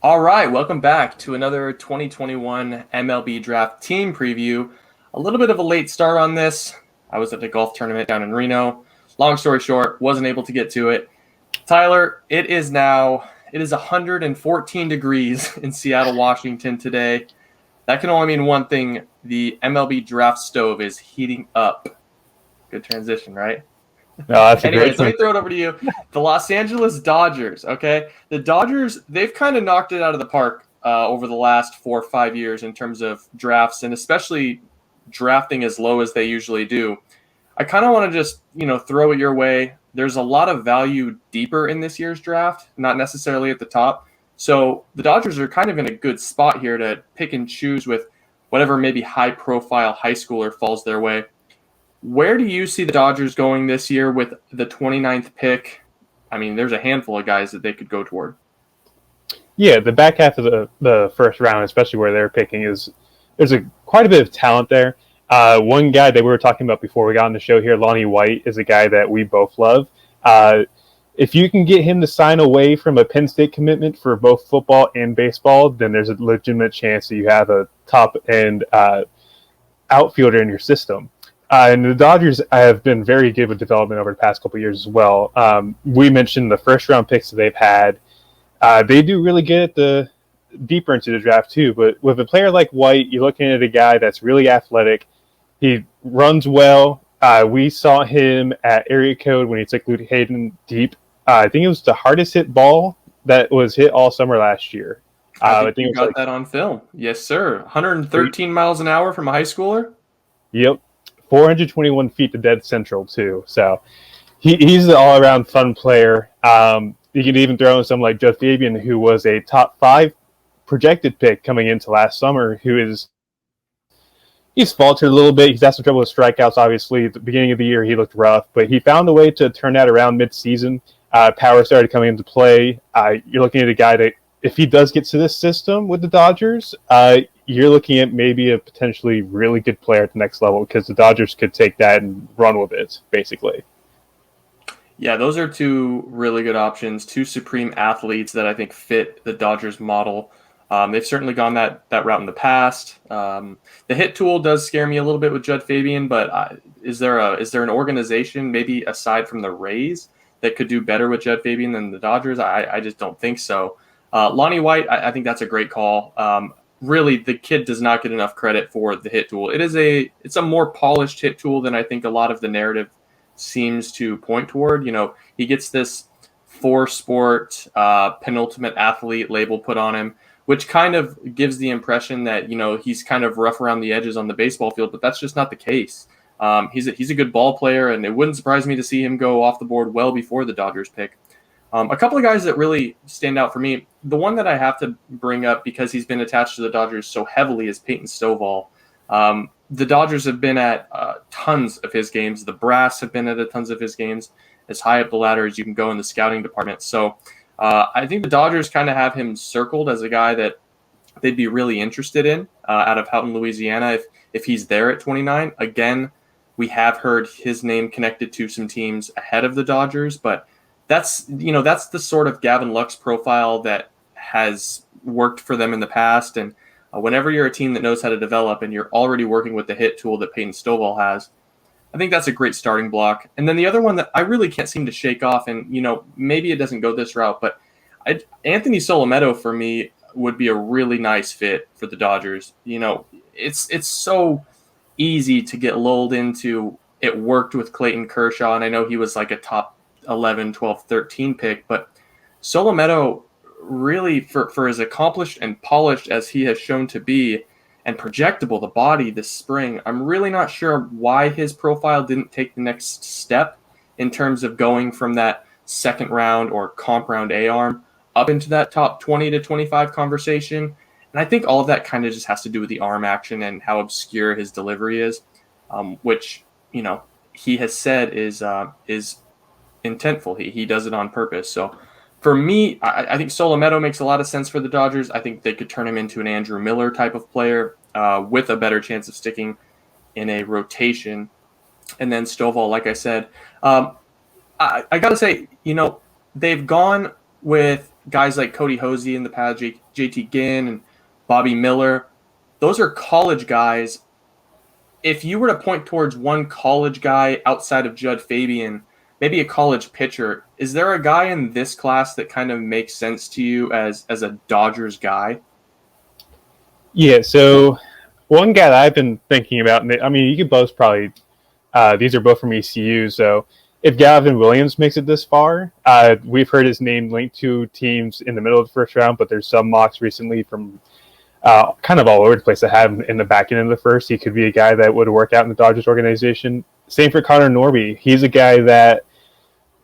All right, welcome back to another 2021 MLB draft team preview. A little bit of a late start on this. I was at the golf tournament down in Reno. Long story short, wasn't able to get to it. Tyler, it is 114 degrees in Seattle, Washington today. That can only mean one thing. The MLB draft stove is heating up. Good transition, right? No, that's a great Anyways, let one. me throw it over to you. The Los Angeles Dodgers, okay? The Dodgers, they've kind of knocked it out of the park over the last 4 or 5 years in terms of drafts, and especially drafting as low as they usually do. I kind of want to just, throw it your way. There's a lot of value deeper in this year's draft, not necessarily at the top. So the Dodgers are kind of in a good spot here to pick and choose with whatever maybe high-profile high schooler falls their way. Where do you see the Dodgers going this year with the 29th pick? I mean, there's a handful of guys that they could go toward. Yeah, the back half of the first round, especially where they're picking, there's quite a bit of talent there. One guy that we were talking about before we got on the show here, Lonnie White, is a guy that we both love. If you can get him to sign away from a Penn State commitment for both football and baseball, then there's a legitimate chance that you have a top-end outfielder in your system. And the Dodgers have been very good with development over the past couple of years as well. We mentioned the first-round picks that they've had. They do really good at the deeper into the draft too. But with a player like White, you're looking at a guy that's really athletic. He runs well. We saw him at Area Code when he took Luke Hayden deep. I think it was the hardest hit ball that was hit all summer last year. I think you got that on film. Yes, sir. 113 miles an hour from a high schooler? Yep. 421 feet to dead central, too. So he's an all-around fun player. You can even throw in someone like Jeff Fabian, who was a top 5 projected pick coming into last summer, he's faltered a little bit. He's had some trouble with strikeouts, obviously. At the beginning of the year, he looked rough, but he found a way to turn that around mid-season. Power started coming into play. You're looking at a guy that, if he does get to this system with the Dodgers, you're looking at maybe a potentially really good player at the next level, because the Dodgers could take that and run with it, basically. Yeah, those are two really good options, two supreme athletes that I think fit the Dodgers model. They've certainly gone that route in the past. The hit tool does scare me a little bit with Judd Fabian, but is there an organization, maybe aside from the Rays, that could do better with Judd Fabian than the Dodgers? I just don't think so. Lonnie White, I think that's a great call. Really, the kid does not get enough credit for the hit tool. It's a more polished hit tool than I think a lot of the narrative seems to point toward. He gets this 4-sport penultimate athlete label put on him, which kind of gives the impression that he's kind of rough around the edges on the baseball field, but that's just not the case. He's a good ball player, and it wouldn't surprise me to see him go off the board well before the Dodgers pick. A couple of guys that really stand out for me, the one that I have to bring up because he's been attached to the Dodgers so heavily is Peyton Stovall. The Dodgers have been at tons of his games. The Brass have been at a tons of his games, as high up the ladder as you can go in the scouting department. So I think the Dodgers kind of have him circled as a guy that they'd be really interested in out of Houghton, Louisiana, if he's there at 29. Again, we have heard his name connected to some teams ahead of the Dodgers, but that's the sort of Gavin Lux profile that has worked for them in the past. And whenever you're a team that knows how to develop and you're already working with the hit tool that Peyton Stovall has, I think that's a great starting block. And then the other one that I really can't seem to shake off, and maybe it doesn't go this route, but Anthony Solometto for me would be a really nice fit for the Dodgers. It's so easy to get lulled into it worked with Clayton Kershaw, and I know he was like a top 11, 12, 13 pick, but Solometto really, for as accomplished and polished as he has shown to be and projectable, the body this spring, I'm really not sure why his profile didn't take the next step in terms of going from that second round or comp round A arm up into that top 20 to 25 conversation. And I think all of that kind of just has to do with the arm action and how obscure his delivery is, which, he has said is intentful. He does it on purpose. So for me, I think Solometto makes a lot of sense for the Dodgers. I think they could turn him into an Andrew Miller type of player with a better chance of sticking in a rotation. And then Stovall, like I said, I got to say, they've gone with guys like Cody Hoese in the past, JT Ginn and Bobby Miller, those are college guys. If you were to point towards one college guy outside of Judd Fabian, maybe a college pitcher, is there a guy in this class that kind of makes sense to you as a Dodgers guy? Yeah, so one guy that I've been thinking about, and I mean, you could both probably, these are both from ECU, so if Gavin Williams makes it this far, we've heard his name linked to teams in the middle of the first round, but there's some mocks recently from kind of all over the place that have him in the back end of the first. He could be a guy that would work out in the Dodgers organization. Same for Connor Norby. He's a guy that,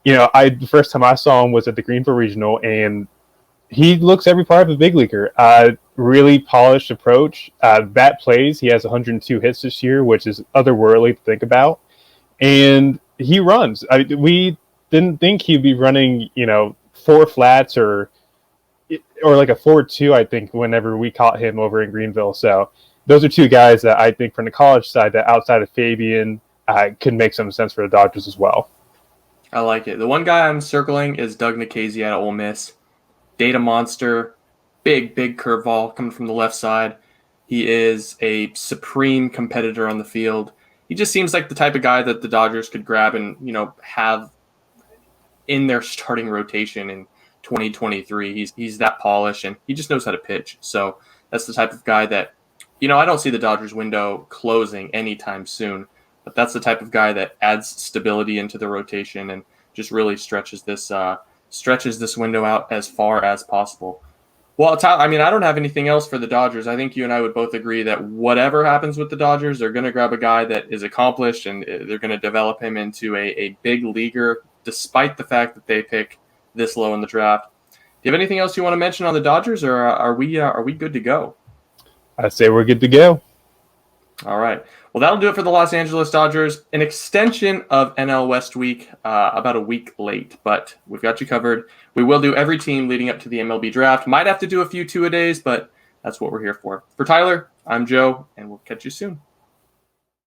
the first time I saw him was at the Greenville Regional, and he looks every part of a big leaguer. Really polished approach. Bat plays. He has 102 hits this year, which is otherworldly to think about. And he runs. We didn't think he'd be running, four flats or like a 4.2, I think, whenever we caught him over in Greenville. So those are two guys that I think from the college side that outside of Fabian could make some sense for the Dodgers as well. I like it. The one guy I'm circling is Doug Mccasey out of Ole Miss. Data monster, big curveball coming from the left side. He is a supreme competitor on the field. He just seems like the type of guy that the Dodgers could grab and, have in their starting rotation in 2023. He's that polished, and he just knows how to pitch. So that's the type of guy that, I don't see the Dodgers window closing anytime soon, but that's the type of guy that adds stability into the rotation and just really stretches this window out as far as possible. Well, I don't have anything else for the Dodgers. I think you and I would both agree that whatever happens with the Dodgers, they're going to grab a guy that is accomplished, and they're going to develop him into a big leaguer, despite the fact that they pick this low in the draft. Do you have anything else you want to mention on the Dodgers, or are we good to go? I'd say we're good to go. All right. Well, that'll do it for the Los Angeles Dodgers. An extension of NL West Week, about a week late, but we've got you covered. We will do every team leading up to the MLB draft. Might have to do a few two-a-days, but that's what we're here for. For Tyler, I'm Joe, and we'll catch you soon.